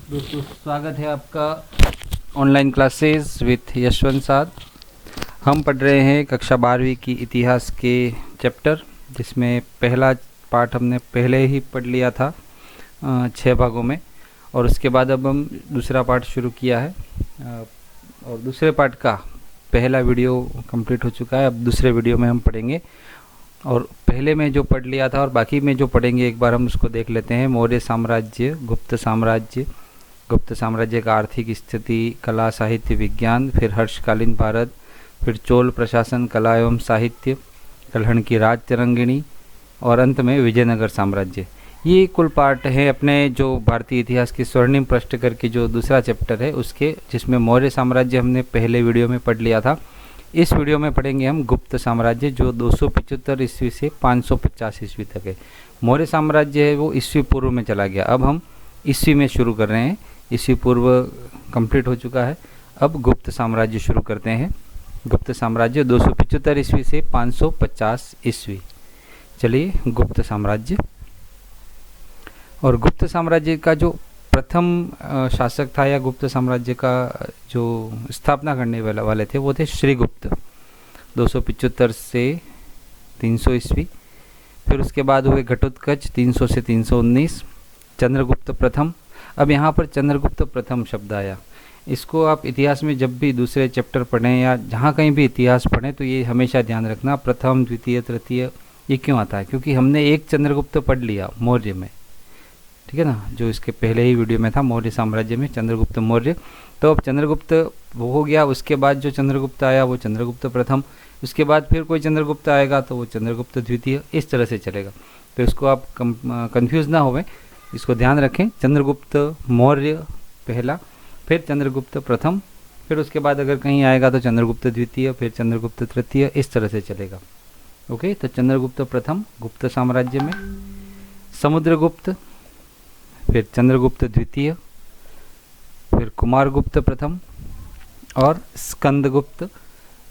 दोस्तों स्वागत है आपका ऑनलाइन क्लासेस विथ यशवंत साथ। हम पढ़ रहे हैं कक्षा 12वीं की इतिहास के चैप्टर, जिसमें पहला पार्ट हमने पहले ही पढ़ लिया था 6 भागों में, और उसके बाद अब हम दूसरा पार्ट शुरू किया है। और दूसरे पार्ट का पहला वीडियो कंप्लीट हो चुका है। अब दूसरे वीडियो में हम पढ़ेंगे, और पहले में जो पढ़ लिया था और बाकी में जो पढ़ेंगे एक बार हम उसको देख लेते हैं। मौर्य साम्राज्य, गुप्त साम्राज्य का आर्थिक स्थिति, कला साहित्य विज्ञान, फिर हर्षकालीन भारत, फिर चोल प्रशासन कला एवं साहित्य, कल्हण की राज तरंगिणी, और अंत में विजयनगर साम्राज्य। ये कुल पार्ट है अपने जो भारतीय इतिहास की स्वर्णिम पृष्ठ करके जो दूसरा चैप्टर है उसके, जिसमें मौर्य साम्राज्य हमने पहले वीडियो में पढ़ लिया था। इस वीडियो में पढ़ेंगे हम गुप्त साम्राज्य, जो 275 ईस्वी से 550 ईस्वी तक है। मौर्य साम्राज्य है वो ईस्वी पूर्व में चला गया। अब हम ईस्वी में शुरू कर रहे हैं। ईस्वी पूर्व कंप्लीट हो चुका है, अब गुप्त साम्राज्य शुरू करते हैं। गुप्त साम्राज्य 275 ईस्वी से 550 ईस्वी। चलिए, गुप्त साम्राज्य। और गुप्त साम्राज्य का जो प्रथम शासक था, या गुप्त साम्राज्य का जो स्थापना करने वाले थे, वो थे श्रीगुप्त, 275 से 300 ईस्वी। फिर उसके बाद हुए घटोत्कच 300 से 319, चंद्रगुप्त प्रथम। अब यहाँ पर चंद्रगुप्त प्रथम शब्द आया, इसको आप इतिहास में जब भी दूसरे चैप्टर पढ़ें या जहाँ कहीं भी इतिहास पढ़ें तो ये हमेशा ध्यान रखना, प्रथम द्वितीय तृतीय ये क्यों आता है, क्योंकि हमने एक चंद्रगुप्त पढ़ लिया मौर्य में, ठीक है ना, जो इसके पहले ही वीडियो में था मौर्य साम्राज्य में चंद्रगुप्त मौर्य। तो अब चंद्रगुप्त वो हो गया, उसके बाद जो चंद्रगुप्त आया वो चंद्रगुप्त प्रथम, उसके बाद फिर कोई चंद्रगुप्त आएगा तो वो चंद्रगुप्त द्वितीय, इस तरह से चलेगा। तो इसको आप कंफ्यूज ना होवें, इसको ध्यान रखें। चंद्रगुप्त मौर्य पहला, फिर चंद्रगुप्त प्रथम, फिर उसके बाद अगर कहीं आएगा तो चंद्रगुप्त द्वितीय, फिर चंद्रगुप्त तृतीय, इस तरह से चलेगा। ओके, तो चंद्रगुप्त प्रथम गुप्त साम्राज्य में, समुद्रगुप्त, फिर चंद्रगुप्त द्वितीय, फिर कुमारगुप्त प्रथम और स्कंदगुप्त।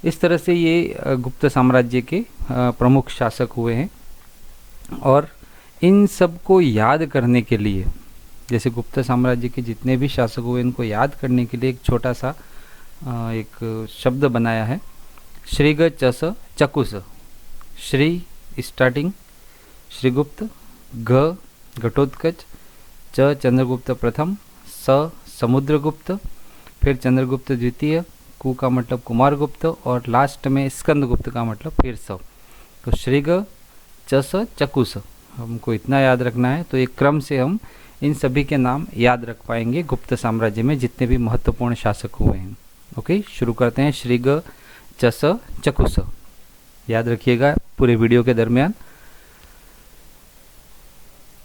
इस तरह से ये गुप्त साम्राज्य के प्रमुख शासक हुए हैं। और इन सब को याद करने के लिए, जैसे गुप्त साम्राज्य के जितने भी शासक हुए इनको याद करने के लिए एक छोटा सा एक शब्द बनाया है, श्रीग चस चकुस। श्री स्टार्टिंग श्रीगुप्त, घ घटोत्कच, च चंद्रगुप्त प्रथम, स समुद्रगुप्त, फिर चंद्रगुप्त द्वितीय, कु का मतलब कुमारगुप्त, और लास्ट में स्कंदगुप्त का मतलब फिर स। तो श्रीग चस चकुस हमको इतना याद रखना है। तो एक क्रम से हम इन सभी के नाम याद रख पाएंगे गुप्त साम्राज्य में जितने भी महत्वपूर्ण शासक हुए हैं। ओके, शुरू करते हैं। श्रीग चस चकुस, याद रखिएगा पूरे वीडियो के दरमियान।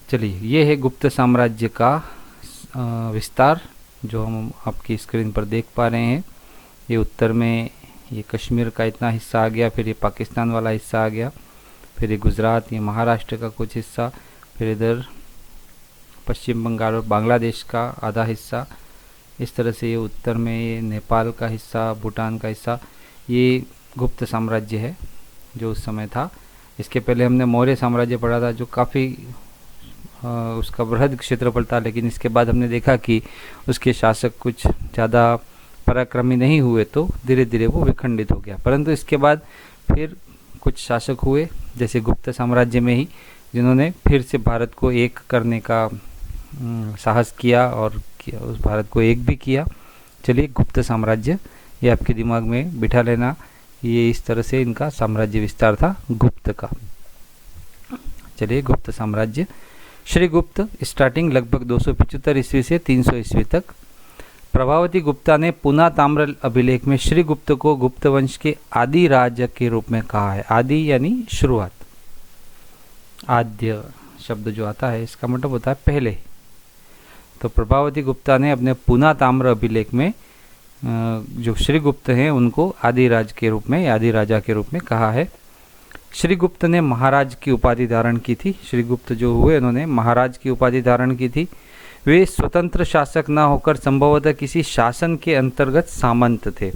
चलिए, ये है गुप्त साम्राज्य का विस्तार जो हम आपकी स्क्रीन पर देख पा रहे हैं। ये उत्तर में ये कश्मीर का इतना हिस्सा आ गया, फिर ये पाकिस्तान वाला हिस्सा आ गया, फिर ये गुजरात, ये महाराष्ट्र का कुछ हिस्सा, फिर इधर पश्चिम बंगाल और बांग्लादेश का आधा हिस्सा। इस तरह से ये उत्तर में ये नेपाल का हिस्सा, भूटान का हिस्सा, ये गुप्त साम्राज्य है जो उस समय था। इसके पहले हमने मौर्य साम्राज्य पढ़ा था जो काफ़ी उसका बृहद क्षेत्रफल था, लेकिन इसके बाद हमने देखा कि उसके शासक कुछ ज़्यादा पराक्रमी नहीं हुए, तो धीरे धीरे वो विखंडित हो गया। परंतु इसके बाद फिर कुछ शासक हुए, जैसे गुप्त साम्राज्य में ही, जिन्होंने फिर से भारत को एक करने का साहस किया और उस भारत को एक भी किया। चलिए, गुप्त साम्राज्य ये आपके दिमाग में बिठा लेना, ये इस तरह से इनका साम्राज्य विस्तार था गुप्त का। चलिए, गुप्त साम्राज्य। श्रीगुप्त स्टार्टिंग लगभग 275 ईस्वी से 300 ईस्वी तक। प्रभावती गुप्ता ने पुना ताम्र अभिलेख में श्रीगुप्त को गुप्त वंश के आदि राजा के रूप में कहा है। आदि यानी शुरुआत, आद्य शब्द जो आता है इसका मतलब होता है पहले। तो प्रभावती गुप्ता ने अपने पुना ताम्र अभिलेख में जो श्रीगुप्त हैं उनको आदि राज के रूप में, आदि राजा के रूप में कहा है। श्रीगुप्त ने महाराज की उपाधि धारण की थी। श्रीगुप्त जो हुए उन्होंने महाराज की उपाधि धारण की थी। वे स्वतंत्र शासक न होकर संभवतः किसी शासन के अंतर्गत सामंत थे,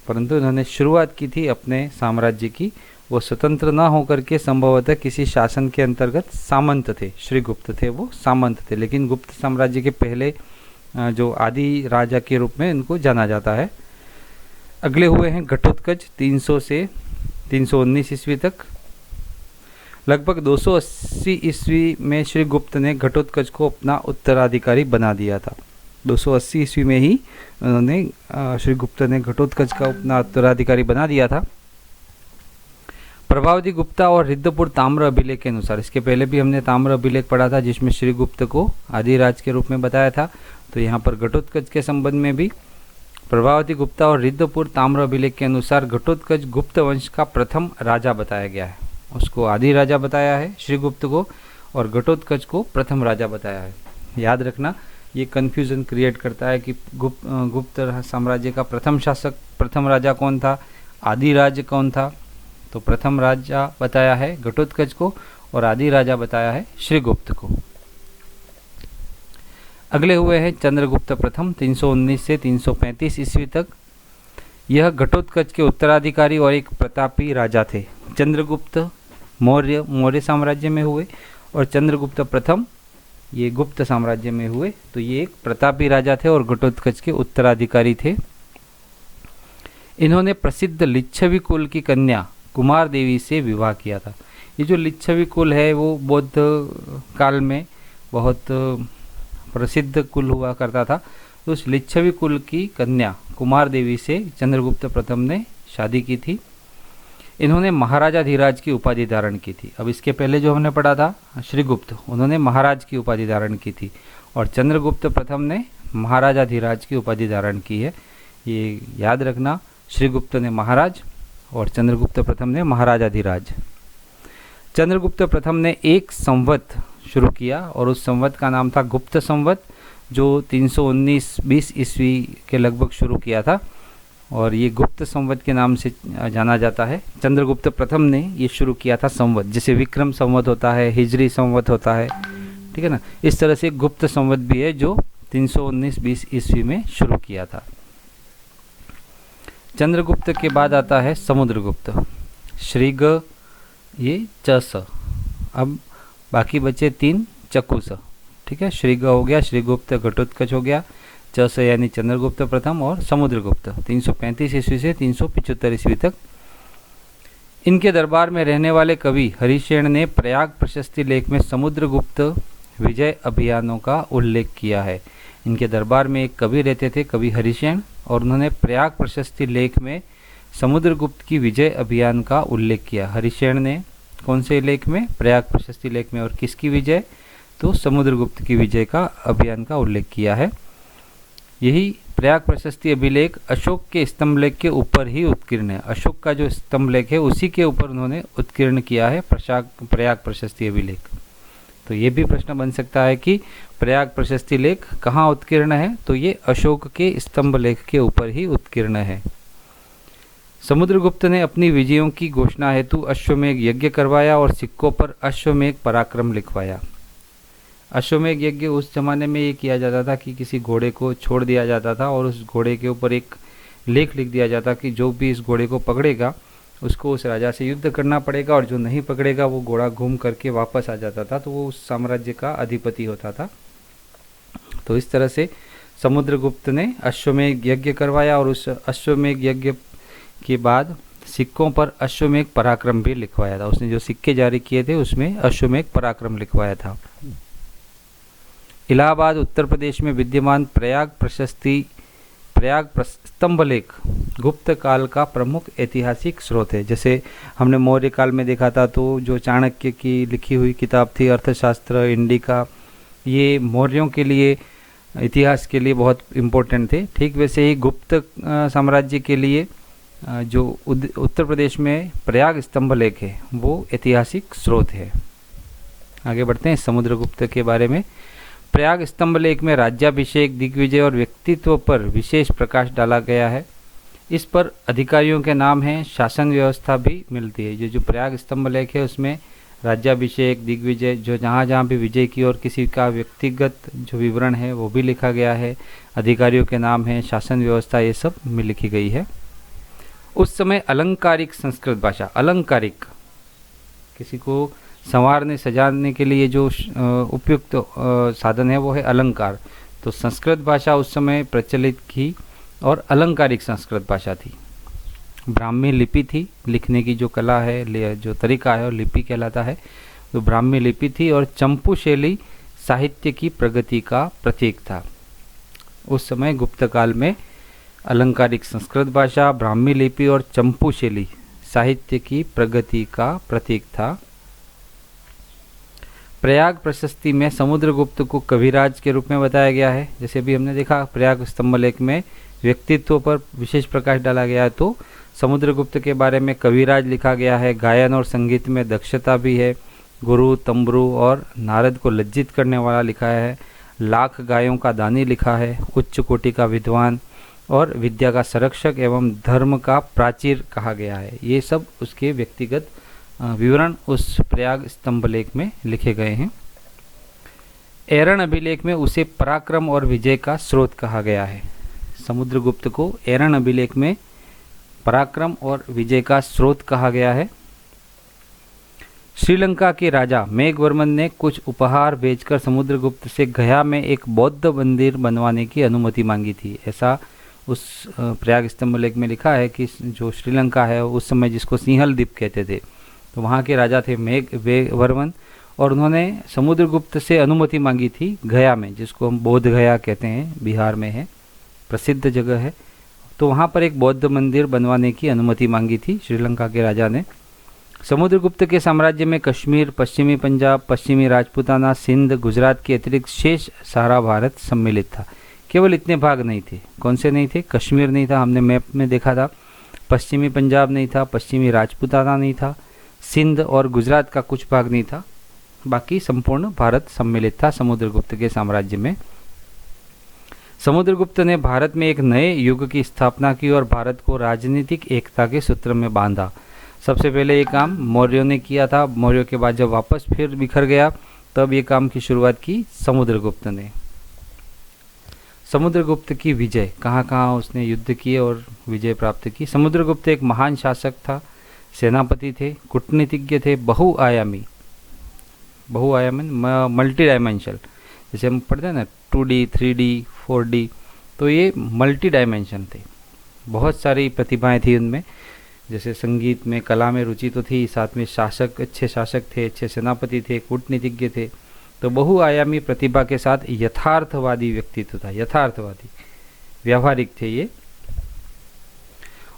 परंतु इन्होंने शुरुआत की थी अपने साम्राज्य की, वो स्वतंत्र न होकर के संभवतः किसी शासन के अंतर्गत सामंत थे। श्रीगुप्त थे वो सामंत थे, लेकिन गुप्त साम्राज्य के पहले जो आदि राजा के रूप में इनको जाना जाता है। अगले हुए हैं घटोत्कच 300 से 319 ईस्वी तक। लगभग 280 ईस्वी में श्रीगुप्त ने घटोत्कच को अपना उत्तराधिकारी बना दिया था। 280 ईस्वी में ही उन्होंने श्रीगुप्त ने घटोत्कच का अपना उत्तराधिकारी बना दिया था। प्रभावती गुप्ता और रिद्धपुर ताम्र अभिलेख के अनुसार, इसके पहले भी हमने ताम्र अभिलेख पढ़ा था जिसमें श्रीगुप्त को आदिराज के रूप में बताया था। तो यहाँ पर घटोत्कच के संबंध में भी प्रभावती गुप्ता और रिद्धपुर ताम्र अभिलेख के अनुसार घटोत्कच गुप्त वंश का प्रथम राजा बताया गया है। उसको आदि राजा बताया है श्रीगुप्त को, और घटोत्कच को प्रथम राजा बताया है। याद रखना, ये कन्फ्यूज़न क्रिएट करता है कि गुप्त साम्राज्य का प्रथम शासक, प्रथम राजा कौन था, आदि राज कौन था। तो प्रथम राजा बताया है घटोत्कच को और आदि राजा बताया है श्रीगुप्त को। अगले हुए हैं चंद्रगुप्त प्रथम 319 से 335 ईस्वी तक। यह घटोत्कच के उत्तराधिकारी और एक प्रतापी राजा थे। चंद्रगुप्त मौर्य साम्राज्य में हुए और चंद्रगुप्त प्रथम ये गुप्त साम्राज्य में हुए। तो ये एक प्रतापी राजा थे और घटोत्कच के उत्तराधिकारी थे। इन्होंने प्रसिद्ध लिच्छवी कुल की कन्या कुमार देवी से विवाह किया था। ये जो लिच्छवी कुल है वो बौद्ध काल में बहुत प्रसिद्ध कुल हुआ करता था। तो उस लिच्छवी कुल की कन्या कुमार देवी से चंद्रगुप्त प्रथम ने शादी की थी। इन्होंने महाराजा धीराज की उपाधि धारण की थी। अब इसके पहले जो हमने पढ़ा था श्रीगुप्त, उन्होंने महाराज की उपाधि धारण की थी और चंद्रगुप्त प्रथम ने महाराजा धीराज की उपाधि धारण की है। ये याद रखना, श्रीगुप्त ने महाराज और चंद्रगुप्त प्रथम ने महाराजा धीराज। चंद्रगुप्त प्रथम ने एक संवत शुरू किया और उस संवत का नाम था गुप्त संवत, जो 319-20 ईस्वी के लगभग शुरू किया था और ये गुप्त संवत के नाम से जाना जाता है। चंद्रगुप्त प्रथम ने ये शुरू किया था संवत, जैसे विक्रम संवत होता है, हिजरी संवत होता है, ठीक है ना। इस तरह से गुप्त संवत भी है जो 319-20 ईस्वी में शुरू किया था। चंद्रगुप्त के बाद आता है समुद्रगुप्त, श्रीग ये चस। अब बाकी बचे 3 चकुस, ठीक है। श्रीग हो गया, श्रीगुप्त, घटोत्कच हो गया, चस यानी चंद्रगुप्त प्रथम और समुद्रगुप्त 335 ईस्वी से 375 ईस्वी तक। इनके दरबार में रहने वाले कवि हरिशेन ने प्रयाग प्रशस्ति लेख में समुद्रगुप्त विजय अभियानों का उल्लेख किया है। इनके दरबार में एक कवि रहते थे, कवि हरिशेन, और उन्होंने प्रयाग प्रशस्ति लेख में समुद्रगुप्त की विजय अभियान का उल्लेख किया। हरिशेन ने कौन से लेख में? प्रयाग प्रशस्ति लेख में। और किसकी विजय? तो समुद्रगुप्त की विजय का अभियान का उल्लेख किया है। यही प्रयाग प्रशस्ति अभिलेख अशोक के स्तंभलेख के ऊपर ही उत्कीर्ण है। अशोक का जो स्तंभलेख है उसी के ऊपर उन्होंने उत्कीर्ण किया है प्रयाग प्रशस्ति अभिलेख। तो ये भी प्रश्न बन सकता है कि प्रयाग प्रशस्ति लेख कहाँ उत्कीर्ण है? तो ये अशोक के स्तंभलेख के ऊपर ही उत्कीर्ण है। समुद्रगुप्त ने अपनी विजयों की घोषणा हेतु अश्वमेध यज्ञ करवाया और सिक्कों पर अश्वमेध पराक्रम लिखवाया। अश्वमेध यज्ञ उस जमाने में ये किया जाता था कि किसी घोड़े को छोड़ दिया जाता था और उस घोड़े के ऊपर एक लेख लिख दिया जाता कि जो भी इस घोड़े को पकड़ेगा उसको उस राजा से युद्ध करना पड़ेगा, और जो नहीं पकड़ेगा वो घोड़ा घूम करके वापस आ जाता था, तो वो उस साम्राज्य का अधिपति होता था। तो इस तरह से समुद्रगुप्त ने अश्वमेध यज्ञ करवाया और उस अश्वमेध यज्ञ के बाद सिक्कों पर अश्वमेध पराक्रम भी लिखवाया था। उसने जो सिक्के जारी किए थे उसमें अश्वमेध पराक्रम लिखवाया था। इलाहाबाद उत्तर प्रदेश में विद्यमान प्रयाग स्तंभलेख गुप्त काल का प्रमुख ऐतिहासिक स्रोत है। जैसे हमने मौर्य काल में देखा था तो जो चाणक्य की लिखी हुई किताब थी अर्थशास्त्र इंडिका, ये मौर्यों के लिए इतिहास के लिए बहुत इम्पोर्टेंट थे। ठीक वैसे ही गुप्त साम्राज्य के लिए जो उत्तर प्रदेश में प्रयाग स्तंभलेख है वो ऐतिहासिक स्रोत है। आगे बढ़ते हैं समुद्रगुप्त के बारे में। प्रयाग स्तंभलेख में राज्याभिषेक, दिग्विजय और व्यक्तित्व पर विशेष प्रकाश डाला गया है। इस पर अधिकारियों के नाम हैं, शासन व्यवस्था भी मिलती है। जो प्रयाग स्तंभलेख है उसमें राज्याभिषेक, दिग्विजय, जो जहाँ भी विजय की और किसी का व्यक्तिगत जो विवरण है वो भी लिखा गया है। अधिकारियों के नाम हैं, शासन व्यवस्था, ये सब में लिखी गई है। उस समय अलंकारिक संस्कृत भाषा, अलंकारिक किसी को संवारने सजाने के लिए जो उपयुक्त साधन है वो है अलंकार। तो संस्कृत भाषा उस समय प्रचलित थी और अलंकारिक संस्कृत भाषा थी। ब्राह्मी लिपि थी, लिखने की जो कला है, जो तरीका है, और लिपि कहलाता है। तो ब्राह्मी लिपि थी और चंपू शैली साहित्य की प्रगति का प्रतीक था। उस समय गुप्त काल में अलंकारिक संस्कृत भाषा, ब्राह्मी लिपि और चंपू शैली साहित्य की प्रगति का प्रतीक था। प्रयाग प्रशस्ति में समुद्रगुप्त को कविराज के रूप में बताया गया है। जैसे भी हमने देखा, प्रयाग स्तंभलेख में व्यक्तित्व पर विशेष प्रकाश डाला गया है, तो समुद्रगुप्त के बारे में कविराज लिखा गया है। गायन और संगीत में दक्षता भी है। गुरु, तंबरू और नारद को लज्जित करने वाला लिखा है। लाख गायों का दानी लिखा है। उच्च कोटि का विद्वान और विद्या का संरक्षक एवं धर्म का प्राचीर कहा गया है। ये सब उसके व्यक्तिगत विवरण उस प्रयाग स्तंभलेख में लिखे गए हैं। एरण अभिलेख में उसे पराक्रम और विजय का स्रोत कहा गया है। समुद्रगुप्त को एरण अभिलेख में पराक्रम और विजय का स्रोत कहा गया है। श्रीलंका के राजा मेघवर्मन ने कुछ उपहार भेजकर समुद्रगुप्त से गया में एक बौद्ध मंदिर बनवाने की अनुमति मांगी थी। ऐसा उस प्रयाग स्तंभलेख में लिखा है कि जो श्रीलंका है उस समय, जिसको सिंहल द्वीप कहते थे, तो वहाँ के राजा थे मेघवर्मन, और उन्होंने समुद्रगुप्त से अनुमति मांगी थी गया में, जिसको हम बोध गया कहते हैं, बिहार में है, प्रसिद्ध जगह है। तो वहाँ पर एक बौद्ध मंदिर बनवाने की अनुमति मांगी थी श्रीलंका के राजा ने। समुद्रगुप्त के साम्राज्य में कश्मीर, पश्चिमी पंजाब, पश्चिमी राजपूताना, सिंध, गुजरात के अतिरिक्त शेष सारा भारत सम्मिलित था। केवल इतने भाग नहीं थे। कौन से नहीं थे? कश्मीर नहीं था, हमने मैप में देखा था। पश्चिमी पंजाब नहीं था, पश्चिमी राजपूताना नहीं था, सिंध और गुजरात का कुछ भाग नहीं था। बाकी संपूर्ण भारत सम्मिलित था समुद्रगुप्त के साम्राज्य में। समुद्रगुप्त ने भारत में एक नए युग की स्थापना की और भारत को राजनीतिक एकता के सूत्र में बांधा। सबसे पहले ये काम मौर्यों ने किया था। मौर्यों के बाद जब वापस फिर बिखर गया, तब ये काम की शुरुआत की समुद्रगुप्त ने। समुद्रगुप्त की विजय, कहाँ कहाँ उसने युद्ध किए और विजय प्राप्त की। समुद्रगुप्त एक महान शासक था, सेनापति थे, कूटनीतिज्ञ थे, बहुआयामी मल्टी डायमेंशनल, जैसे हम पढ़ते हैं ना 2D, 3D, 4D, तो ये मल्टी डायमेंशन थे। बहुत सारी प्रतिभाएं थी उनमें, जैसे संगीत में, कला में रुचि तो थी, साथ में शासक, अच्छे शासक थे, अच्छे सेनापति थे, कूटनीतिज्ञ थे। तो बहुआयामी प्रतिभा के साथ यथार्थवादी व्यक्तित्व था, यथार्थवादी, व्यावहारिक थे ये।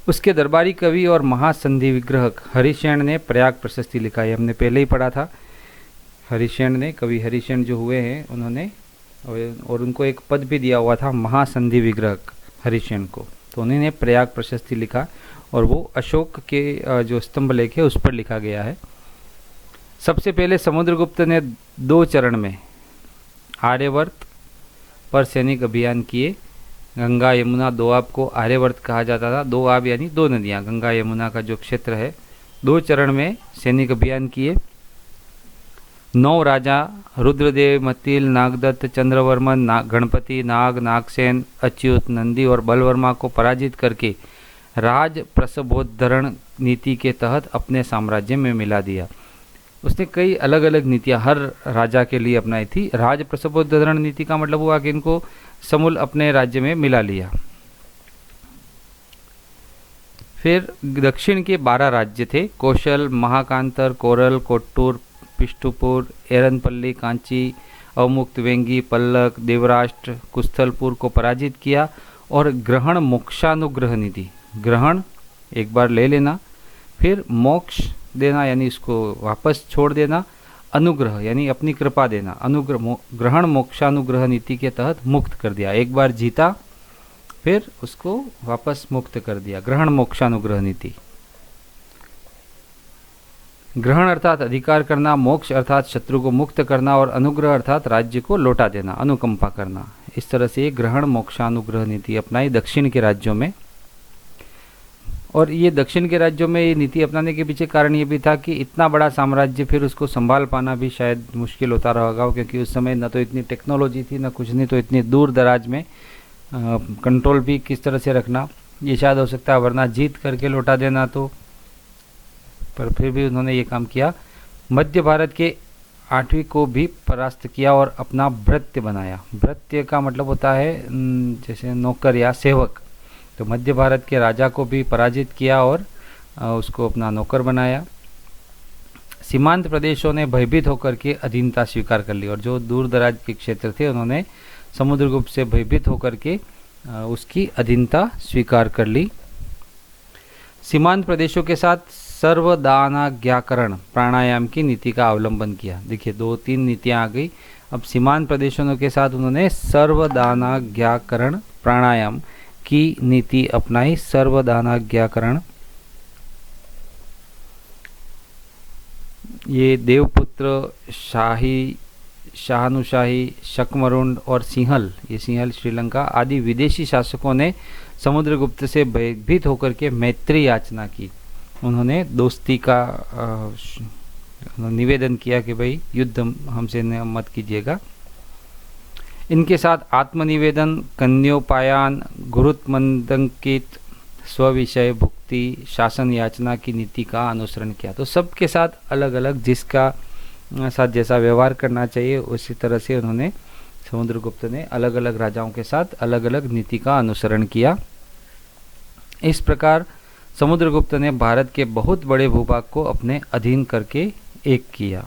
उसके दरबारी कवि और महासंधि विग्रहक हरिशेन ने प्रयाग प्रशस्ति लिखा है, हमने पहले ही पढ़ा था। हरिशेन ने, कवि हरिशेन जो हुए हैं उन्होंने, और उनको एक पद भी दिया हुआ था महासंधि विग्रहक हरिशेन को, तो उन्होंने प्रयाग प्रशस्ति लिखा और वो अशोक के जो स्तंभलेख है उस पर लिखा गया है। सबसे पहले समुद्रगुप्त ने 2 चरण में आर्यवर्त पर सैनिक अभियान किए। गंगा यमुना दोआब को आर्यवर्त कहा जाता था। दोआब यानी 2 नदियाँ, गंगा यमुना का जो क्षेत्र है, 2 चरण में सैनिक अभियान किए। 9 राजा रुद्रदेव, मतिल, नागदत्त, चंद्रवर्मन, गणपति, नाग, नागसेन, अच्युत, नंदी और बलवर्मा को पराजित करके राज प्रसबोद्धरण नीति के तहत अपने साम्राज्य में मिला दिया। उसने कई अलग अलग नीतियां हर राजा के लिए अपनाई थी। राज प्रसबोद्धरण नीति का मतलब हुआ कि इनको समूल अपने राज्य में मिला लिया। फिर दक्षिण के 12 राज्य थे, कौशल, महाकांतर, कोरल, कोट्टूर, पिष्टुपुर, एरनपल्ली, कांची, अवमुक्त, वेंगी, पल्लक, देवराष्ट्र, कुस्थलपुर को पराजित किया और ग्रहण मोक्षानुग्रह नीति, ग्रहण एक बार ले लेना, फिर मोक्ष देना यानी इसको वापस छोड़ देना, अनुग्रह यानी अपनी कृपा देना, अनुग्रह, ग्रहण मोक्षानुग्रह नीति के तहत मुक्त कर दिया। एक बार जीता फिर उसको वापस मुक्त कर दिया, ग्रहण मोक्षानुग्रह नीति। ग्रहण अर्थात अधिकार करना, मोक्ष अर्थात शत्रु को मुक्त करना और अनुग्रह अर्थात राज्य को लौटा देना, अनुकंपा करना। इस तरह से ग्रहण मोक्षानुग्रह नीति अपनाई दक्षिण के राज्यों में। और ये दक्षिण के राज्यों में ये नीति अपनाने के पीछे कारण ये भी था कि इतना बड़ा साम्राज्य फिर उसको संभाल पाना भी शायद मुश्किल होता रहा होगा, क्योंकि उस समय न तो इतनी टेक्नोलॉजी थी न कुछ नहीं, तो इतनी दूर दराज में कंट्रोल भी किस तरह से रखना ये शायद हो सकता है, वरना जीत करके लौटा देना तो। पर फिर भी उन्होंने ये काम किया। मध्य भारत के आठवीं को भी परास्त किया और अपना भृत्य बनाया। भृत्य का मतलब होता है जैसे नौकर या सेवक। तो मध्य भारत के राजा को भी पराजित किया और उसको अपना नौकर बनाया। सीमांत प्रदेशों ने भयभीत होकर के अधीनता स्वीकार कर ली, और जो दूर दराज के क्षेत्र थे उन्होंने समुद्रगुप्त से भयभीत होकर के उसकी अधीनता स्वीकार कर ली। सीमांत प्रदेशों के साथ सर्वदानाज्ञाकरण प्राणायाम की नीति का अवलंबन किया। देखिए 2-3 नीतियां आ गई। अब सीमांत प्रदेशों के साथ उन्होंने सर्वदानाज्ञाकरण प्राणायाम की नीति अपनाई। सर्वदानाज्ञाकरण, ये देवपुत्र, शाही, शाहनुशाही, शकमरुंड और सिंहल, ये सिंहल श्रीलंका आदि विदेशी शासकों ने समुद्रगुप्त से भयभीत होकर के मैत्री याचना की। उन्होंने दोस्ती का निवेदन किया कि भाई युद्ध हमसे मत कीजिएगा। इनके साथ आत्मनिवेदन, कन्योपायन, गुरुत्मंदंकित, स्वविषय भुक्ति, शासन याचना की नीति का अनुसरण किया। तो सबके साथ अलग अलग, जिसका साथ जैसा व्यवहार करना चाहिए उसी तरह से उन्होंने, समुद्रगुप्त ने अलग अलग राजाओं के साथ अलग अलग नीति का अनुसरण किया। इस प्रकार समुद्रगुप्त ने भारत के बहुत बड़े भूभाग को अपने अधीन करके एक किया।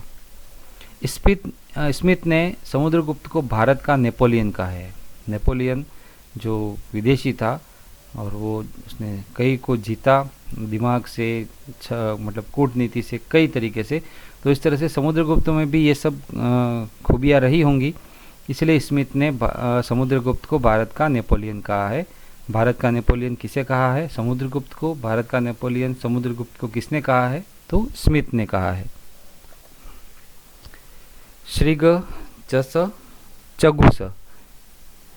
स्मिथ ने समुद्रगुप्त को भारत का नेपोलियन कहा है। नेपोलियन जो विदेशी था और वो उसने कई को जीता दिमाग से, मतलब कूटनीति से, कई तरीके से। तो इस तरह से समुद्रगुप्त में भी ये सब खूबियाँ रही होंगी, इसलिए स्मिथ ने समुद्रगुप्त को भारत का नेपोलियन कहा है। भारत का नेपोलियन किसे कहा है? समुद्रगुप्त को। भारत का नेपोलियन समुद्रगुप्त को किसने कहा है? तो स्मिथ ने कहा है। श्रीग चस चगुस,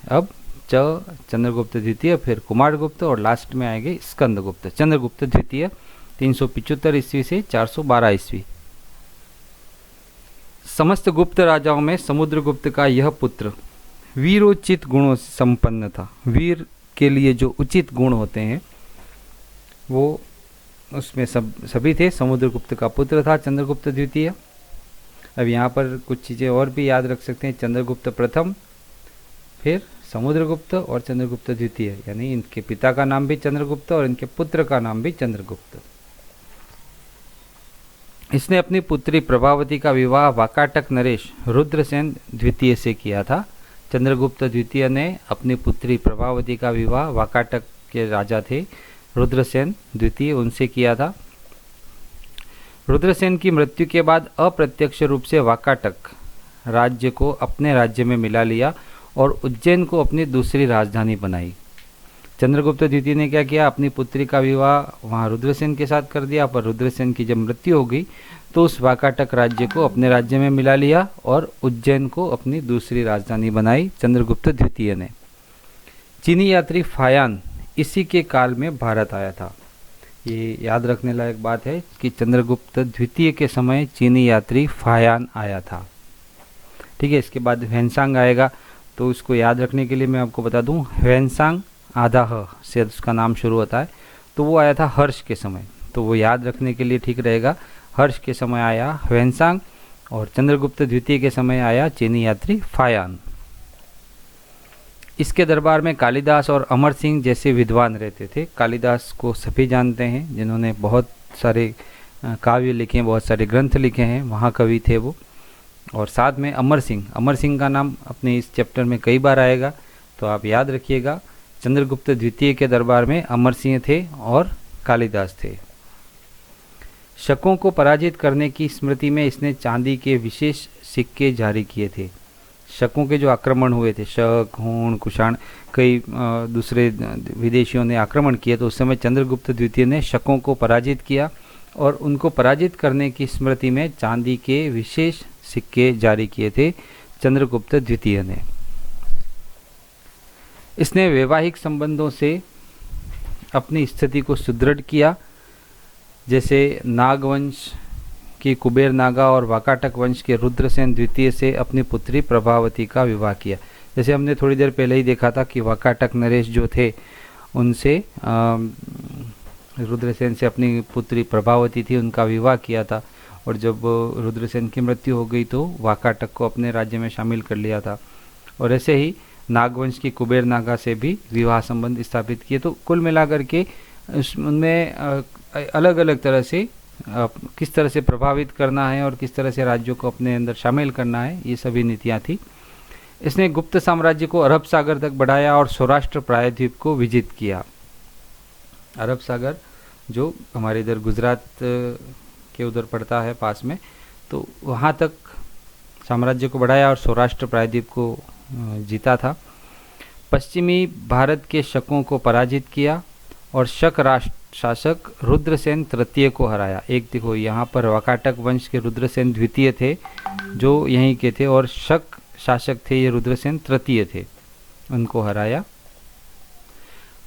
अब चंद्रगुप्त द्वितीय, फिर कुमारगुप्त और लास्ट में आएंगे स्कंदगुप्त। चंद्रगुप्त द्वितीय 375 ईस्वी से 412 ईस्वी। समस्त गुप्त राजाओं में समुद्रगुप्त का यह पुत्र वीरोचित गुणों से संपन्न था। वीर के लिए जो उचित गुण होते हैं वो उसमें सभी थे। समुद्रगुप्त का पुत्र था चंद्रगुप्त द्वितीय। अब यहाँ पर कुछ चीज़ें और भी याद रख सकते हैं। चंद्रगुप्त प्रथम, फिर समुद्रगुप्त और चंद्रगुप्त द्वितीय, यानी इनके पिता का नाम भी चंद्रगुप्त और इनके पुत्र का नाम भी चंद्रगुप्त। इसने अपनी पुत्री प्रभावती का विवाह वाकाटक नरेश रुद्रसेन द्वितीय से किया था। चंद्रगुप्त द्वितीय ने अपनी पुत्री प्रभावती का विवाह वाकाटक के राजा थे रुद्रसेन द्वितीय, उनसे किया था। रुद्रसेन की मृत्यु के बाद अप्रत्यक्ष रूप से वाकाटक राज्य को अपने राज्य में मिला लिया और उज्जैन को अपनी दूसरी राजधानी बनाई। चंद्रगुप्त द्वितीय ने क्या किया? अपनी पुत्री का विवाह वहाँ रुद्रसेन के साथ कर दिया, पर रुद्रसेन की जब मृत्यु हो गई तो उस वाकाटक राज्य को अपने राज्य में मिला लिया और उज्जैन को अपनी दूसरी राजधानी बनाई चंद्रगुप्त द्वितीय ने। चीनी यात्री फायान इसी के काल में भारत आया था। ये याद रखने लायक बात है कि चंद्रगुप्त द्वितीय के समय चीनी यात्री फायान आया था। ठीक है, इसके बाद ह्वेनसांग आएगा, तो उसको याद रखने के लिए मैं आपको बता दूं, ह्वेनसांग आधा ह से उसका नाम शुरू होता है, तो वो आया था हर्ष के समय, तो वो याद रखने के लिए ठीक रहेगा। हर्ष के समय आया ह्वेनसांग और चंद्रगुप्त द्वितीय के समय आया चीनी यात्री फायान। इसके दरबार में कालिदास और अमर सिंह जैसे विद्वान रहते थे। कालिदास को सभी जानते हैं, जिन्होंने बहुत सारे काव्य लिखे हैं, बहुत सारे ग्रंथ लिखे हैं, महाकवि थे वो। और साथ में अमर सिंह का नाम अपने इस चैप्टर में कई बार आएगा, तो आप याद रखिएगा। चंद्रगुप्त द्वितीय के दरबार में अमर सिंह थे और कालिदास थे। शकों को पराजित करने की स्मृति में इसने चांदी के विशेष सिक्के जारी किए थे। शकों के जो आक्रमण हुए थे, शक, हूण, कुषाण, कई दूसरे विदेशियों ने आक्रमण किए, तो उस समय चंद्रगुप्त द्वितीय ने शकों को पराजित किया और उनको पराजित करने की स्मृति में चांदी के विशेष सिक्के जारी किए थे चंद्रगुप्त द्वितीय ने। इसने वैवाहिक संबंधों से अपनी स्थिति को सुदृढ़ किया, जैसे नागवंश की कुबेर नागा और वाकाटक वंश के रुद्रसेन द्वितीय से अपनी पुत्री प्रभावती का विवाह किया। जैसे हमने थोड़ी देर पहले ही देखा था कि वाकाटक नरेश जो थे उनसे रुद्रसेन से अपनी पुत्री प्रभावती थी, उनका विवाह किया था। और जब रुद्रसेन की मृत्यु हो गई तो वाकाटक को अपने राज्य में शामिल कर लिया था। और ऐसे ही नागवंश की कुबेर नागा से भी विवाह संबंध स्थापित किए। तो कुल मिलाकर के उनमें अलग अलग तरह से किस तरह से प्रभावित करना है और किस तरह से राज्यों को अपने अंदर शामिल करना है, ये सभी नीतियाँ थी। इसने गुप्त साम्राज्य को अरब सागर तक बढ़ाया और सौराष्ट्र प्रायद्वीप को विजित किया। अरब सागर जो हमारे इधर गुजरात के उधर पड़ता है पास में, तो वहाँ तक साम्राज्य को बढ़ाया और सौराष्ट्र प्रायद्वीप को जीता था। पश्चिमी भारत के शकों को पराजित किया और शक राष्ट्र शासक रुद्रसेन तृतीय को हराया। एक देखो यहाँ पर वाकाटक वंश के रुद्रसेन द्वितीय थे जो यहीं के थे, और शक शासक थे ये रुद्रसेन तृतीय थे, उनको हराया।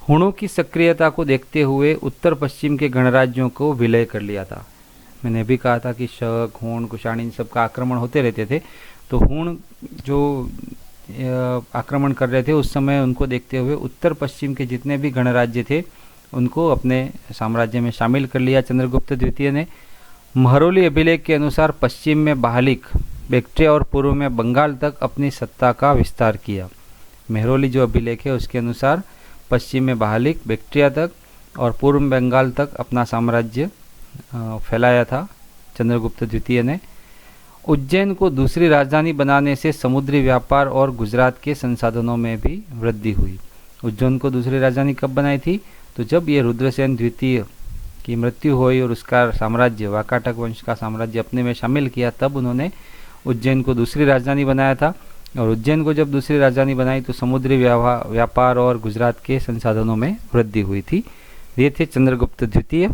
हुणों की सक्रियता को देखते हुए उत्तर पश्चिम के गणराज्यों को विलय कर लिया था। मैंने भी कहा था कि शक, हुण, कुषाण इन सब का आक्रमण होते रहते थे। तो हुण जो आक्रमण कर रहे थे उस समय उनको देखते हुए उत्तर पश्चिम के जितने भी गणराज्य थे उनको अपने साम्राज्य में शामिल कर लिया चंद्रगुप्त द्वितीय ने। महरौली अभिलेख के अनुसार पश्चिम में बाहलिक, बैक्ट्रिया और पूर्व में बंगाल तक अपनी सत्ता का विस्तार किया। महरौली जो अभिलेख है उसके अनुसार पश्चिम में बाहलिक, बैक्ट्रिया तक और पूर्व में बंगाल तक अपना साम्राज्य फैलाया था चंद्रगुप्त द्वितीय ने। उज्जैन को दूसरी राजधानी बनाने से समुद्री व्यापार और गुजरात के संसाधनों में भी वृद्धि हुई। उज्जैन को दूसरी राजधानी कब बनाई थी? तो जब ये रुद्रसेन द्वितीय की मृत्यु हुई और उसका साम्राज्य, वाकाटक वंश का साम्राज्य अपने में शामिल किया, तब उन्होंने उज्जैन को दूसरी राजधानी बनाया था। और उज्जैन को जब दूसरी राजधानी बनाई तो समुद्री व्यापार और गुजरात के संसाधनों में वृद्धि हुई थी। ये थे चंद्रगुप्त द्वितीय।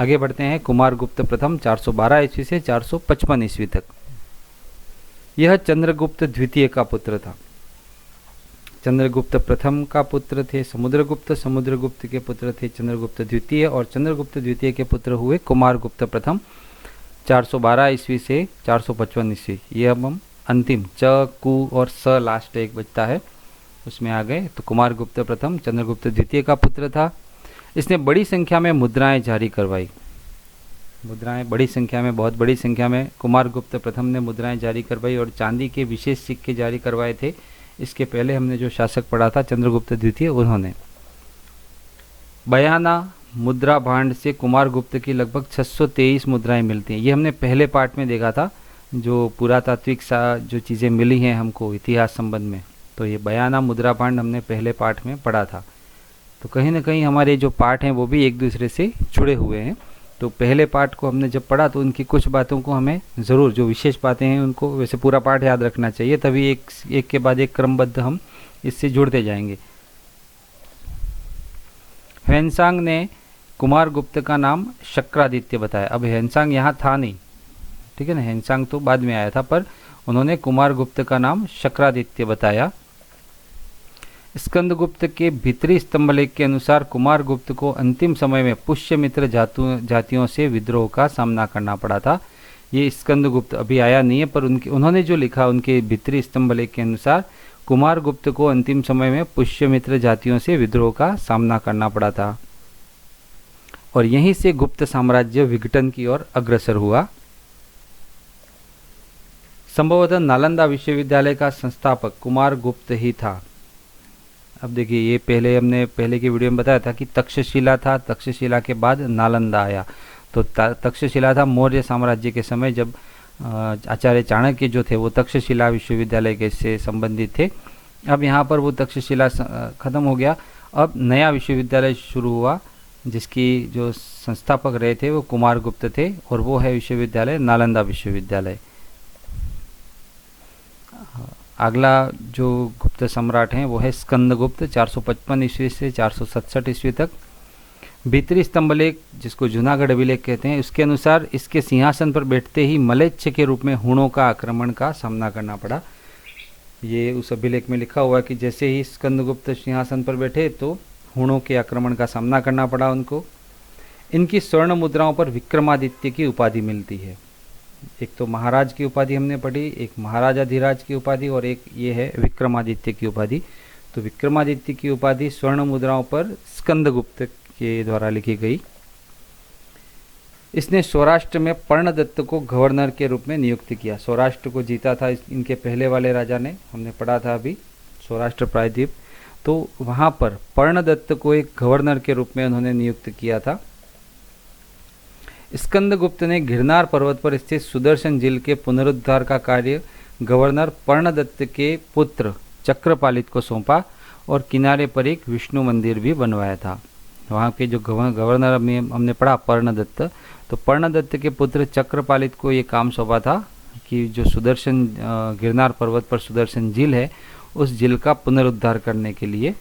आगे बढ़ते हैं। कुमारगुप्त प्रथम 412 ईस्वी से 455 ईस्वी तक। यह चंद्रगुप्त द्वितीय का पुत्र था। चंद्रगुप्त प्रथम का पुत्र थे समुद्रगुप्त, समुद्रगुप्त के पुत्र थे चंद्रगुप्त द्वितीय, और चंद्रगुप्त द्वितीय के पुत्र हुए कुमारगुप्त प्रथम 412 ईस्वी से 455 ईस्वी। ये अब हम अंतिम च, कु और स लास्ट एक बचता है उसमें आ गए। तो कुमारगुप्त प्रथम चंद्रगुप्त द्वितीय का पुत्र था। इसने बड़ी संख्या में मुद्राएं जारी करवाई। मुद्राएं बड़ी संख्या में, बहुत बड़ी संख्या में कुमारगुप्त प्रथम ने मुद्राएं जारी करवाई और चांदी के विशेष सिक्के जारी करवाए थे। इसके पहले हमने जो शासक पढ़ा था चंद्रगुप्त द्वितीय, उन्होंने बयाना मुद्रा भांड से कुमारगुप्त की लगभग 623 मुद्राएं मिलती हैं। ये हमने पहले पार्ट में देखा था, जो पुरातात्विक जो चीज़ें मिली हैं हमको इतिहास संबंध में, तो ये बयाना मुद्रा भांड हमने पहले पार्ट में पढ़ा था। तो कहीं ना कहीं हमारे जो पार्ट हैं वो भी एक दूसरे से जुड़े हुए हैं। तो पहले पार्ट को हमने जब पढ़ा तो उनकी कुछ बातों को हमें ज़रूर, जो विशेष बातें हैं उनको, वैसे पूरा पार्ट याद रखना चाहिए, तभी एक के बाद एक क्रमबद्ध हम इससे जुड़ते जाएंगे। ह्वेनसांग ने कुमारगुप्त का नाम शक्रादित्य बताया। अब ह्वेनसांग यहाँ था नहीं, ठीक है ना, ह्वेनसांग तो बाद में आया था, पर उन्होंने कुमारगुप्त का नाम शक्रादित्य बताया। स्कंदगुप्त के भीतरी स्तंभलेख के अनुसार कुमारगुप्त को अंतिम समय में पुष्यमित्र जातियों से विद्रोह का सामना करना पड़ा था। ये स्कंदगुप्त अभी आया नहीं है, पर उन्होंने जो लिखा उनके भीतरी स्तंभलेख के अनुसार कुमारगुप्त को अंतिम समय में पुष्यमित्र जातियों से विद्रोह का सामना करना पड़ा था और यहीं से गुप्त साम्राज्य विघटन की ओर अग्रसर हुआ। संभवतः नालंदा विश्वविद्यालय का संस्थापक कुमारगुप्त ही था। अब देखिए, ये पहले हमने पहले की वीडियो में बताया था कि तक्षशिला था, तक्षशिला के बाद नालंदा आया। तो तक्षशिला था मौर्य साम्राज्य के समय, जब आचार्य चाणक्य जो थे वो तक्षशिला विश्वविद्यालय के से संबंधित थे। अब यहाँ पर वो तक्षशिला ख़त्म हो गया, अब नया विश्वविद्यालय शुरू हुआ जिसकी जो संस्थापक रहे थे वो कुमारगुप्त थे, और वो है विश्वविद्यालय नालंदा विश्वविद्यालय। अगला जो गुप्त सम्राट हैं वो है स्कंदगुप्त 455 ईस्वी से 467 ईस्वी तक। भीतरी स्तंभलेख, जिसको जूनागढ़ अभिलेख कहते हैं, उसके अनुसार इसके सिंहासन पर बैठते ही मलेच्छ के रूप में हुणों का आक्रमण का सामना करना पड़ा। ये उस अभिलेख में लिखा हुआ है कि जैसे ही स्कंदगुप्त सिंहासन पर बैठे तो हुणों के आक्रमण का सामना करना पड़ा उनको। इनकी स्वर्ण मुद्राओं पर विक्रमादित्य की उपाधि मिलती है। एक तो महाराज की उपाधि हमने पढ़ी, एक महाराजाधिराज की उपाधि, और एक ये है विक्रमादित्य की उपाधि। तो विक्रमादित्य की उपाधि स्वर्ण मुद्राओं पर स्कंदगुप्त के द्वारा लिखी गई। इसने सौराष्ट्र में पर्णदत्त को गवर्नर के रूप में नियुक्त किया। सौराष्ट्र को जीता था इनके पहले वाले राजा ने, हमने पढ़ा था अभी सौराष्ट्र प्रायद्वीप, तो वहाँ पर पर्णदत्त को एक गवर्नर के रूप में उन्होंने नियुक्त किया था। स्कंदगुप्त ने गिरनार पर्वत पर स्थित सुदर्शन झील के पुनरुद्धार का कार्य गवर्नर पर्णदत्त के पुत्र चक्रपालित को सौंपा और किनारे पर एक विष्णु मंदिर भी बनवाया था। वहाँ के जो गवर्नर में हमने पढ़ा पर्णदत्त, तो पर्णदत्त के पुत्र चक्रपालित को ये काम सौंपा था कि जो सुदर्शन गिरनार पर्वत पर सुदर्शन झील है उस झील का पुनरुद्धार करने के लिए।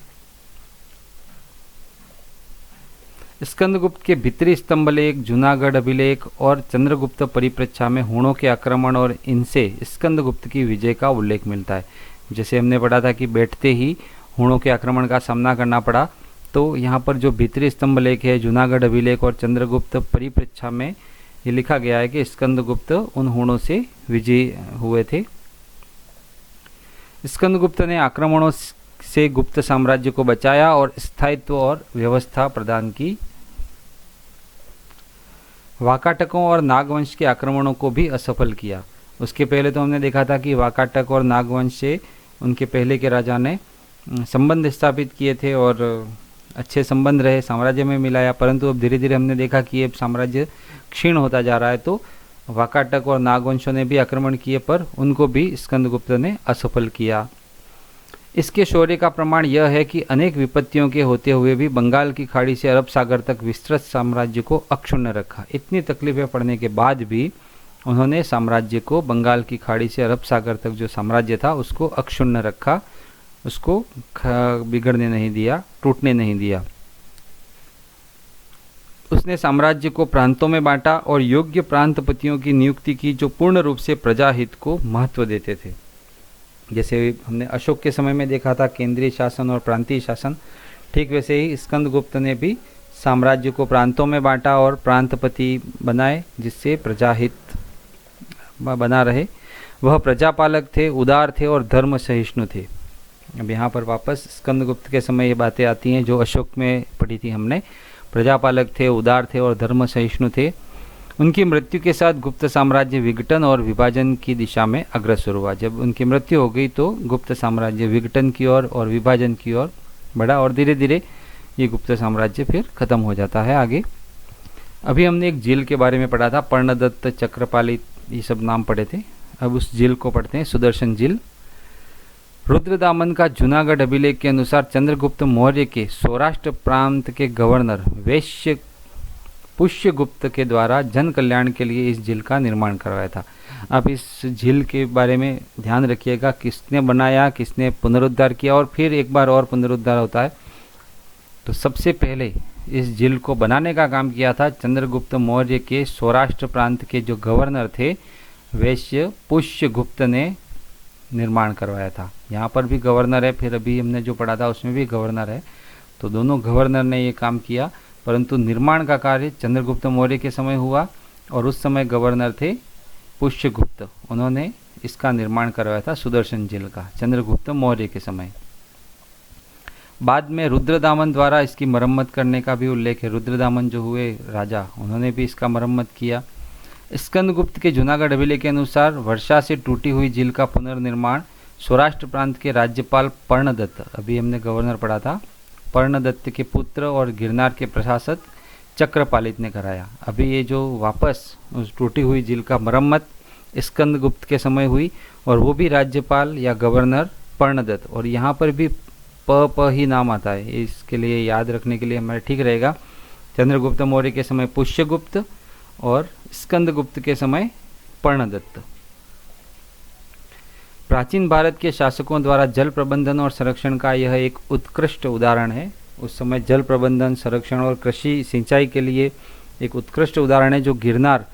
स्कंदगुप्त के भीतरी स्तंभलेख, जूनागढ़ अभिलेख और चंद्रगुप्त परिप्रेक्षा में हूणों के आक्रमण और इनसे स्कंदगुप्त की विजय का उल्लेख मिलता है। जैसे हमने पढ़ा था कि बैठते ही हूणों के आक्रमण का सामना करना पड़ा, तो यहाँ पर जो भीतरी स्तंभलेख है, जूनागढ़ अभिलेख और चंद्रगुप्त परिप्रेक्षा में ये लिखा गया है कि स्कंदगुप्त उन हूणों से विजयी हुए थे। स्कंदगुप्त ने आक्रमणों से गुप्त साम्राज्य को बचाया और स्थायित्व और व्यवस्था प्रदान की। वाकाटकों और नागवंश के आक्रमणों को भी असफल किया। उसके पहले तो हमने देखा था कि वाकाटक और नागवंश से उनके पहले के राजा ने संबंध स्थापित किए थे और अच्छे संबंध रहे, साम्राज्य में मिलाया, परंतु अब धीरे धीरे हमने देखा कि ये साम्राज्य क्षीण होता जा रहा है, तो वाकाटक और नागवंशों ने भी आक्रमण किए पर उनको भी स्कंदगुप्त ने असफल किया। इसके शौर्य का प्रमाण यह है कि अनेक विपत्तियों के होते हुए भी बंगाल की खाड़ी से अरब सागर तक विस्तृत साम्राज्य को अक्षुण्ण रखा। इतनी तकलीफें पड़ने के बाद भी उन्होंने साम्राज्य को, बंगाल की खाड़ी से अरब सागर तक जो साम्राज्य था उसको अक्षुण्ण रखा, उसको बिगड़ने नहीं दिया, टूटने नहीं दिया। उसने साम्राज्य को प्रांतों में बांटा और योग्य प्रांतपतियों की नियुक्ति की जो पूर्ण रूप से प्रजाहित को महत्व देते थे। जैसे हमने अशोक के समय में देखा था केंद्रीय शासन और प्रांतीय शासन, ठीक वैसे ही स्कंदगुप्त ने भी साम्राज्य को प्रांतों में बांटा और प्रांतपति बनाए जिससे प्रजाहित बना रहे। वह प्रजापालक थे, उदार थे और धर्म सहिष्णु थे। अब यहाँ पर वापस स्कंदगुप्त के समय ये बातें आती हैं जो अशोक में पढ़ी थी हमने। प्रजापालक थे, उदार थे और धर्म सहिष्णु थे। उनकी मृत्यु के साथ गुप्त साम्राज्य विघटन और विभाजन की दिशा में अग्रसर हुआ। जब उनकी मृत्यु हो गई तो गुप्त साम्राज्य विघटन की ओर और विभाजन की ओर बढ़ा और धीरे धीरे ये गुप्त साम्राज्य फिर खत्म हो जाता है आगे। अभी हमने एक झील के बारे में पढ़ा था, पर्णदत्त, चक्रपालित, ये सब नाम पढ़े थे। अब उस झील को पढ़ते हैं, सुदर्शन झील। रुद्रदामन का जूनागढ़ अभिलेख के अनुसार चंद्रगुप्त मौर्य के सौराष्ट्र प्रांत के गवर्नर वैश्य पुष्यगुप्त के द्वारा जन कल्याण के लिए इस झील का निर्माण करवाया था। आप इस झील के बारे में ध्यान रखिएगा, किसने बनाया, किसने पुनरुद्धार किया और फिर एक बार और पुनरुद्धार होता है। तो सबसे पहले इस झील को बनाने का काम किया था चंद्रगुप्त मौर्य के सौराष्ट्र प्रांत के जो गवर्नर थे वैश्य पुष्यगुप्त ने निर्माण करवाया था। यहाँ पर भी गवर्नर है, फिर अभी हमने जो पढ़ा था उसमें भी गवर्नर है, तो दोनों गवर्नर ने ये काम किया, परंतु निर्माण का कार्य चंद्रगुप्त मौर्य के समय हुआ और उस समय गवर्नर थे पुष्यगुप्त। उन्होंने इसका निर्माण करवाया था सुदर्शन झील का चंद्रगुप्त मौर्य के समय। बाद में रुद्रदामन द्वारा इसकी मरम्मत करने का भी उल्लेख है। रुद्रदामन जो हुए राजा, उन्होंने भी इसका मरम्मत किया। स्कंदगुप्त के जूनागढ़ अभिलेख के अनुसार वर्षा से टूटी हुई झील का पुनर्निर्माण सौराष्ट्र प्रांत के राज्यपाल पर्णदत्त, अभी हमने गवर्नर पढ़ा था, पर्णदत्त के पुत्र और गिरनार के प्रशासक चक्रपालित ने कराया। अभी ये जो वापस उस टूटी हुई झील का मरम्मत स्कंदगुप्त के समय हुई और वो भी राज्यपाल या गवर्नर पर्णदत्त। और यहाँ पर भी प ही नाम आता है, इसके लिए याद रखने के लिए हमारे ठीक रहेगा। चंद्रगुप्त मौर्य के समय पुष्यगुप्त और स्कंदगुप्त के समय पर्णदत्त। प्राचीन भारत के शासकों द्वारा जल प्रबंधन और संरक्षण का यह एक उत्कृष्ट उदाहरण है। उस समय जल प्रबंधन, संरक्षण और कृषि सिंचाई के लिए एक उत्कृष्ट उदाहरण है जो गिरनार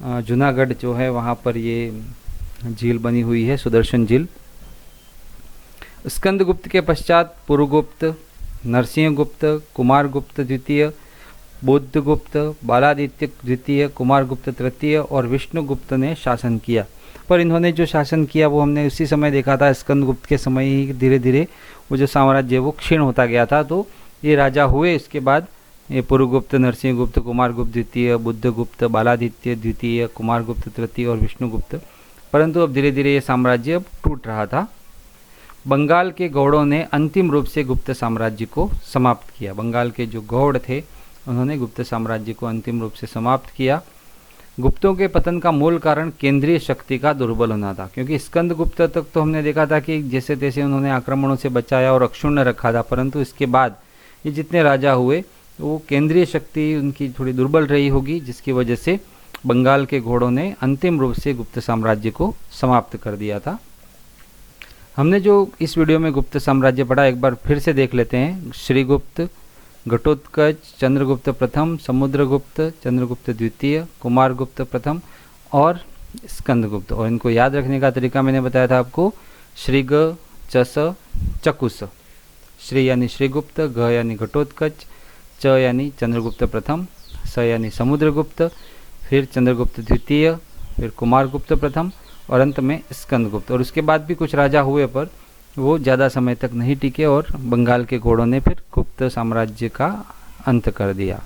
जूनागढ़ जो है वहाँ पर ये झील बनी हुई है, सुदर्शन झील। स्कंदगुप्त के पश्चात पुरुगुप्त, नरसिंहगुप्त, कुमारगुप्त द्वितीय, बुद्धगुप्त, बालादित्य द्वितीय, कुमारगुप्त तृतीय और विष्णुगुप्त ने शासन किया। पर इन्होंने जो शासन किया वो हमने उसी समय देखा था, स्कंदगुप्त के समय ही धीरे धीरे वो जो साम्राज्य वो क्षीण होता गया था। तो ये राजा हुए, इसके बाद ये पुरुगुप्त, नरसिंहगुप्त, कुमारगुप्त द्वितीय, बुद्धगुप्त, बालादित्य द्वितीय, कुमारगुप्त तृतीय और विष्णुगुप्त। परंतु अब धीरे धीरे ये साम्राज्य अब टूट रहा था। बंगाल के गौड़ों ने अंतिम रूप से गुप्त साम्राज्य को समाप्त किया। बंगाल के जो गौड़ थे उन्होंने गुप्त साम्राज्य को अंतिम रूप से समाप्त किया। गुप्तों के पतन का मूल कारण केंद्रीय शक्ति का दुर्बल होना था, क्योंकि स्कंदगुप्त तक तो हमने देखा था कि जैसे तैसे उन्होंने आक्रमणों से बचाया और अक्षुण्ण रखा था, परंतु इसके बाद ये जितने राजा हुए वो केंद्रीय शक्ति उनकी थोड़ी दुर्बल रही होगी, जिसकी वजह से बंगाल के घोड़ों ने अंतिम रूप से गुप्त साम्राज्य को समाप्त कर दिया था। हमने जो इस वीडियो में गुप्त साम्राज्य पढ़ा एक बार फिर से देख लेते हैं। श्रीगुप्त, घटोत्कच, चंद्रगुप्त प्रथम, समुद्रगुप्त, चंद्रगुप्त द्वितीय, कुमारगुप्त प्रथम और स्कंदगुप्त। और इनको याद रखने का तरीका मैंने बताया था आपको, श्रीग, चस, चकुस। श्री यानी श्रीगुप्त, घ यानी घटोत्कच, च यानी चंद्रगुप्त प्रथम, स यानी समुद्रगुप्त, फिर चंद्रगुप्त द्वितीय, फिर कुमारगुप्त प्रथम और अंत में स्कंदगुप्त। और उसके बाद भी कुछ राजा हुए पर वो ज़्यादा समय तक नहीं टिके और बंगाल के घोड़ों ने फिर गुप्त साम्राज्य का अंत कर दिया।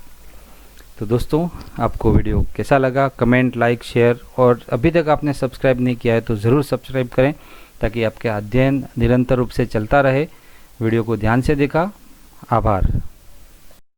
तो दोस्तों, आपको वीडियो कैसा लगा? कमेंट, लाइक, शेयर, और अभी तक आपने सब्सक्राइब नहीं किया है तो ज़रूर सब्सक्राइब करें ताकि आपके अध्ययन निरंतर रूप से चलता रहे। वीडियो को ध्यान से देखा, आभार।